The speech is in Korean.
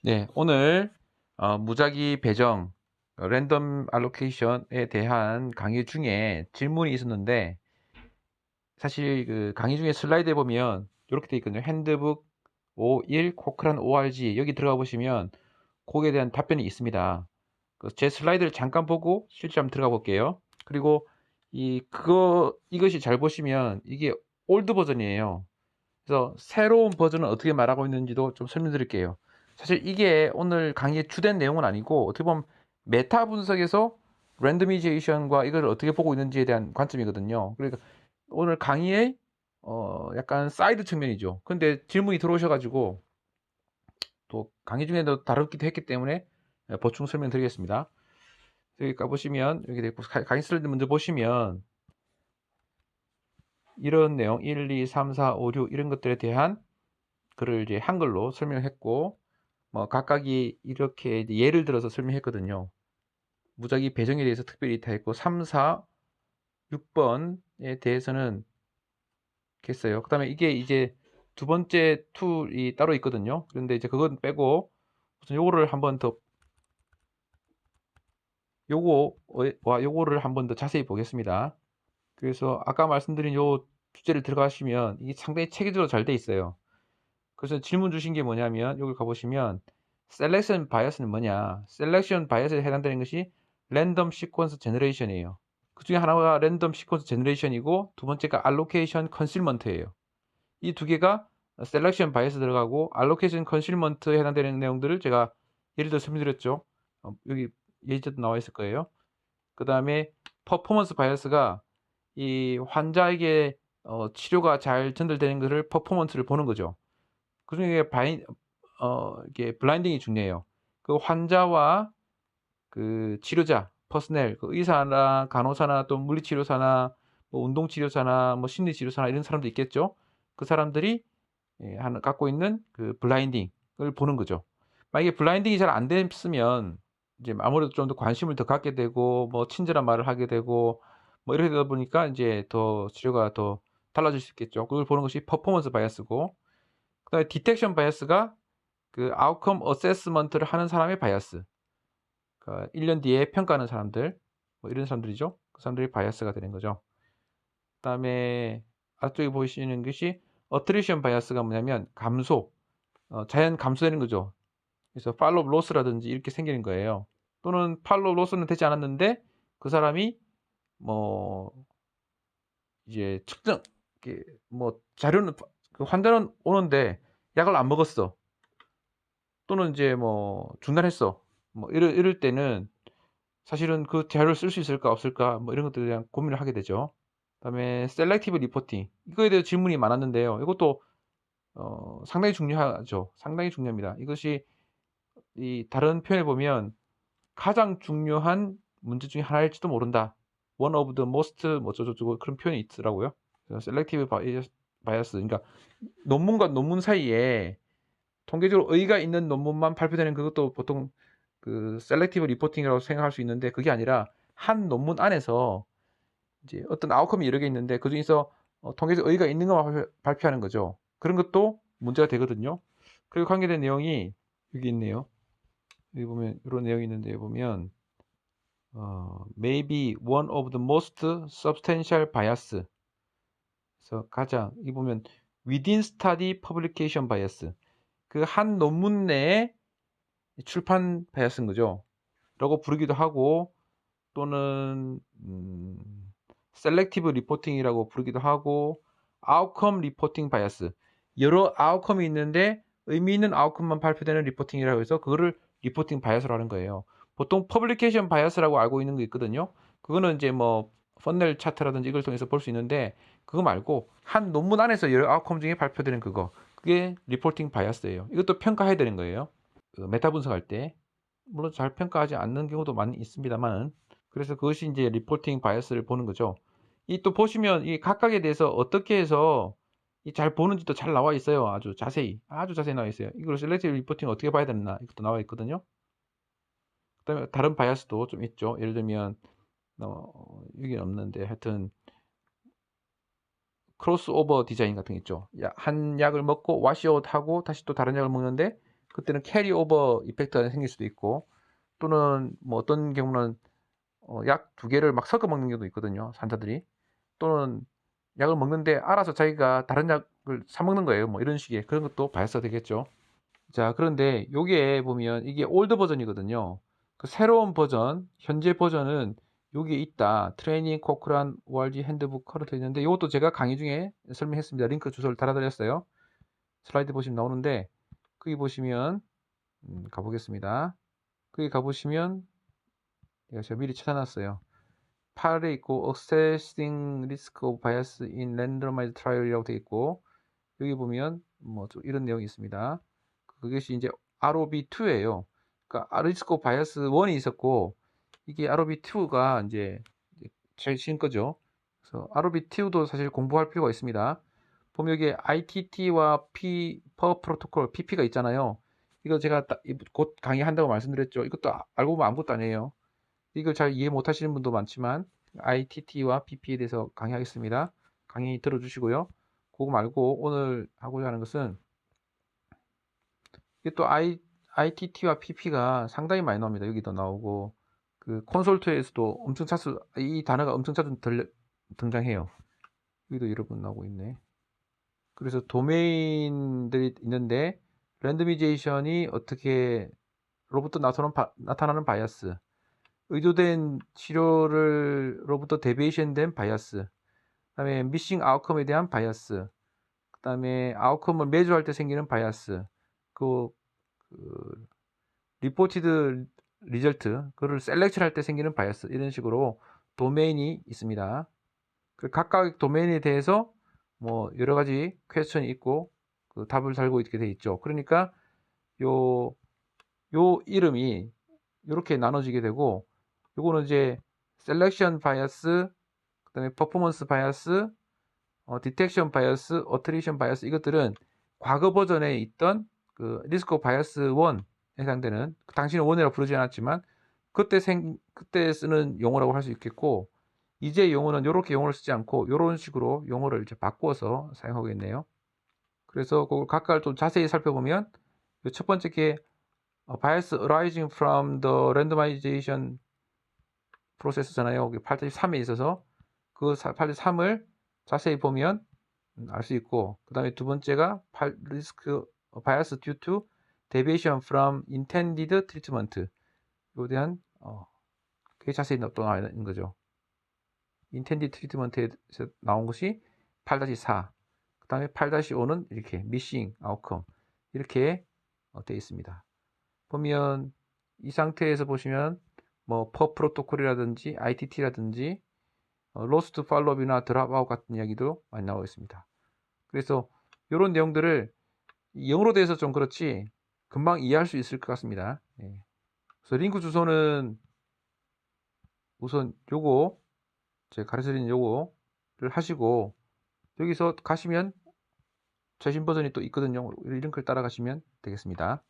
네, 오늘 무작위 배정, 랜덤 알로케이션에 대한 강의 중에 질문이 있었는데, 사실 그 강의 중에 슬라이드에 보면 이렇게 돼 있거든요. 핸드북 51 코크란 ORG 여기 들어가 보시면 거기에 대한 답변이 있습니다. 제 슬라이드를 잠깐 보고 실제 한번 들어가 볼게요. 그리고 이것이 잘 보시면 이게 올드 버전이에요. 그래서 새로운 버전은 어떻게 말하고 있는지도 좀 설명드릴게요. 사실 이게 오늘 강의의 주된 내용은 아니고 어떻게 보면 메타 분석에서 랜더미제이션과 이걸 어떻게 보고 있는지에 대한 관점이거든요. 그러니까 오늘 강의의 약간 사이드 측면이죠. 근데 질문이 들어오셔가지고 또 강의 중에도 다루기도 했기 때문에 보충 설명드리겠습니다. 여기 가보시면 여기 강의 슬라이드 먼저 보시면 이런 내용 1, 2, 3, 4, 5, 6 이런 것들에 대한 글을 이제 한글로 설명했고 뭐 각각이 이렇게 예를 들어서 설명했거든요. 무작위 배정에 대해서 특별히 다 했고 3, 4, 6번에 대해서는 이렇게 했어요. 그 다음에 이게 이제 두 번째 툴이 따로 있거든요. 그런데 이제 그건 빼고 우선 요거를 한번 더 요거를 한번 더 자세히 보겠습니다. 그래서 아까 말씀드린 요 주제를 들어가시면 이게 상당히 체계적으로 잘 돼 있어요. 그래서 질문 주신 게 뭐냐면 여기 가보시면 셀렉션 바이어스는 뭐냐? 셀렉션 바이어스에 해당되는 것이 랜덤 시퀀스 제너레이션이에요. 그 중에 하나가 랜덤 시퀀스 제너레이션이고 두 번째가 알로케이션 컨실먼트예요. 이 두 개가 셀렉션 바이어스 들어가고 알로케이션 컨실먼트에 해당되는 내용들을 제가 예를 들어 설명드렸죠. 여기 예제도 나와 있을 거예요. 그 다음에 퍼포먼스 바이어스가 이 환자에게 치료가 잘 전달되는 것을 퍼포먼스를 보는 거죠. 그 중에 이게 블라인딩이 중요해요. 그 환자와 그 치료자, 퍼스넬, 그 의사나 간호사나 또 물리치료사나 뭐 운동치료사나 뭐 심리치료사나 이런 사람도 있겠죠. 그 사람들이 갖고 있는 그 블라인딩을 보는 거죠. 만약에 블라인딩이 잘 안 됐으면 이제 아무래도 좀 더 관심을 더 갖게 되고 뭐 친절한 말을 하게 되고 뭐 이러다 보니까 이제 더 치료가 더 달라질 수 있겠죠. 그걸 보는 것이 퍼포먼스 바이어스고, 그다음에 디텍션 바이어스가 그 아웃컴 어세스먼트를 하는 사람의 바이어스. 그러니까 1년 뒤에 평가하는 사람들, 뭐 이런 사람들이죠. 그 사람들이 바이어스가 되는 거죠. 그다음에 앞쪽에 보시는 것이 어트리션 바이어스가 뭐냐면 감소, 자연 감소되는 거죠. 그래서 팔로우 로스라든지 이렇게 생기는 거예요. 또는 팔로우 로스는 되지 않았는데 그 사람이 뭐 이제 측정, 뭐 자료는 그 환자는 오는데 약을 안 먹었어. 또는 이제 뭐 중단했어. 뭐 이럴 때는 사실은 그 자료를 쓸 수 있을까 없을까 뭐 이런 것들에 대한 고민을 하게 되죠. 그다음에 셀렉티브 리포팅 이거에 대해서 질문이 많았는데요. 이것도 상당히 중요하죠. 상당히 중요합니다. 이것이 이 다른 표현을 보면 가장 중요한 문제 중에 하나일지도 모른다. One of the most 뭐 어쩌고저쩌고 그런 표현이 있더라고요. 셀렉티브 바이어스, 그러니까 논문과 논문 사이에 통계적으로 의의가 있는 논문만 발표되는 그것도 보통 그 셀렉티브 리포팅이라고 생각할 수 있는데, 그게 아니라 한 논문 안에서 이제 어떤 아웃컴이 여러 개 있는데 그 중에서 통계적 의의가 있는 것만 발표하는 거죠. 그런 것도 문제가 되거든요. 그리고 관계된 내용이 여기 있네요. 여기 보면 이런 내용이 있는데 보면 maybe one of the most substantial bias. 그래서 가장 이 보면 within study publication bias. 그 한 논문 내에 출판 바이어스인 거죠. 라고 부르기도 하고, 또는 셀렉티브 리포팅이라고 부르기도 하고, 아웃컴 리포팅 바이어스. 여러 아웃컴이 있는데 의미 있는 아웃컴만 발표되는 리포팅이라고 해서 그거를 리포팅 바이어스로 하는 거예요. 보통 퍼블리케이션 바이어스라고 알고 있는 게 있거든요. 그거는 이제 뭐 펀넬 차트라든지 이걸 통해서 볼 수 있는데, 그거 말고 한 논문 안에서 여러 아웃컴 중에 발표되는 그거, 그게 리포팅 바이어스예요. 이것도 평가해야 되는 거예요. 그 메타 분석할 때. 물론 잘 평가하지 않는 경우도 많이 있습니다만, 그래서 그것이 이제 리포팅 바이어스를 보는 거죠. 이 또 보시면 이 각각에 대해서 어떻게 해서 이 잘 보는지도 잘 나와 있어요. 아주 자세히 나와 있어요. 이걸 셀렉티브 리포팅 어떻게 봐야 되나 이것도 나와 있거든요. 그다음에 다른 바이어스도 좀 있죠. 예를 들면 여기 없는데 하여튼 크로스오버 디자인 같은 게 있죠. 한 약을 먹고 와시아웃 하고 다시 또 다른 약을 먹는데 그때는 캐리 오버 이펙트가 생길 수도 있고, 또는 뭐 어떤 경우는 약 2개를 막 섞어 먹는 경우도 있거든요, 환자들이. 또는 약을 먹는데 알아서 자기가 다른 약을 사 먹는 거예요. 뭐 이런 식의 그런 것도 바이어스가 되겠죠. 자, 그런데 요게 보면 이게 올드 버전이거든요. 그 새로운 버전, 현재 버전은 여기에 있다. 트레이닝 코크란 ORG 핸드북 커런트 있는데, 이것도 제가 강의 중에 설명했습니다. 링크 주소를 달아드렸어요. 슬라이드 보시면 나오는데, 거기 보시면 가보겠습니다. 거기 가보시면 제가 미리 찾아놨어요. 8에 있고 Assessing Risk of Bias in Randomized Trial이라고 되어 있고, 여기 보면 뭐 좀 이런 내용이 있습니다. 그것이 이제 ROB2예요. 그러니까 Risk of Bias 1이 있었고, 이게 ROB2가 이제 최신 거죠. 그래서 ROB2도 사실 공부할 필요가 있습니다. 보면 여기 ITT와 per 프로토콜 PP가 있잖아요. 이거 제가 곧 강의한다고 말씀드렸죠. 이것도 알고 보면 아무것도 아니에요. 이걸 잘 이해 못 하시는 분도 많지만 ITT와 PP에 대해서 강의하겠습니다. 강의 들어주시고요. 그거 말고 오늘 하고자 하는 것은, 이게 또 ITT와 PP가 상당히 많이 나옵니다. 여기도 나오고, 그 콘솔트에서도 엄청 자주 이 단어가 엄청 자주 등장해요. 여기도 여러 번 나오고 있네. 그래서 도메인들이 있는데, 랜더미제이션이 어떻게 로부터 나타나는 바이어스, 의도된 치료로부터 데비에이션 된 바이어스, 그다음에 미싱 아웃컴에 대한 바이어스, 그다음에 아웃컴을 매주할 때 생기는 바이어스, 그 리포티드 리절트, 그를 셀렉션 할 때 생기는 바이어스, 이런 식으로 도메인이 있습니다. 그 각각 도메인에 대해서 뭐 여러 가지 퀘스천이 있고, 그 답을 달고 있게 돼 있죠. 그러니까 요 이름이 이렇게 나눠지게 되고, 요거는 이제 셀렉션 바이어스, 그다음에 퍼포먼스 바이어스, 디텍션 바이어스, 어트리션 바이어스, 이것들은 과거 버전에 있던 그 리스크 바이어스 1에 해당되는, 당신은 1이라고 부르지 않았지만 그때 쓰는 용어라고 할 수 있겠고, 이제 용어는 이렇게 용어를 쓰지 않고 이런 식으로 용어를 이제 바꿔서 사용하고 있네요. 그래서 그걸 각각을 좀 자세히 살펴보면, 첫 번째 게 bias arising from the randomization process잖아요. 8-3에 있어서 그 8-3을 자세히 보면 알 수 있고, 그 다음에 두 번째가 risk bias due to deviation from intended treatment, 이에 대한 그게 자세히 또 나와 있는 거죠. intended treatment에서 나온 것이 8-4, 그 다음에 8-5는 이렇게 missing outcome, 이렇게 되어 있습니다. 보면 이 상태에서 보시면 뭐 per 프로토콜이라든지 ITT라든지 로스트 팔로업이나 드랍아웃 같은 이야기도 많이 나오고 있습니다. 그래서 이런 내용들을 영어로 돼서 좀 그렇지 금방 이해할 수 있을 것 같습니다. 그래서 링크 주소는 우선 요거 제가 가르쳐드린 요거를 하시고, 여기서 가시면 최신 버전이 또 있거든요. 이 링크를 따라가시면 되겠습니다.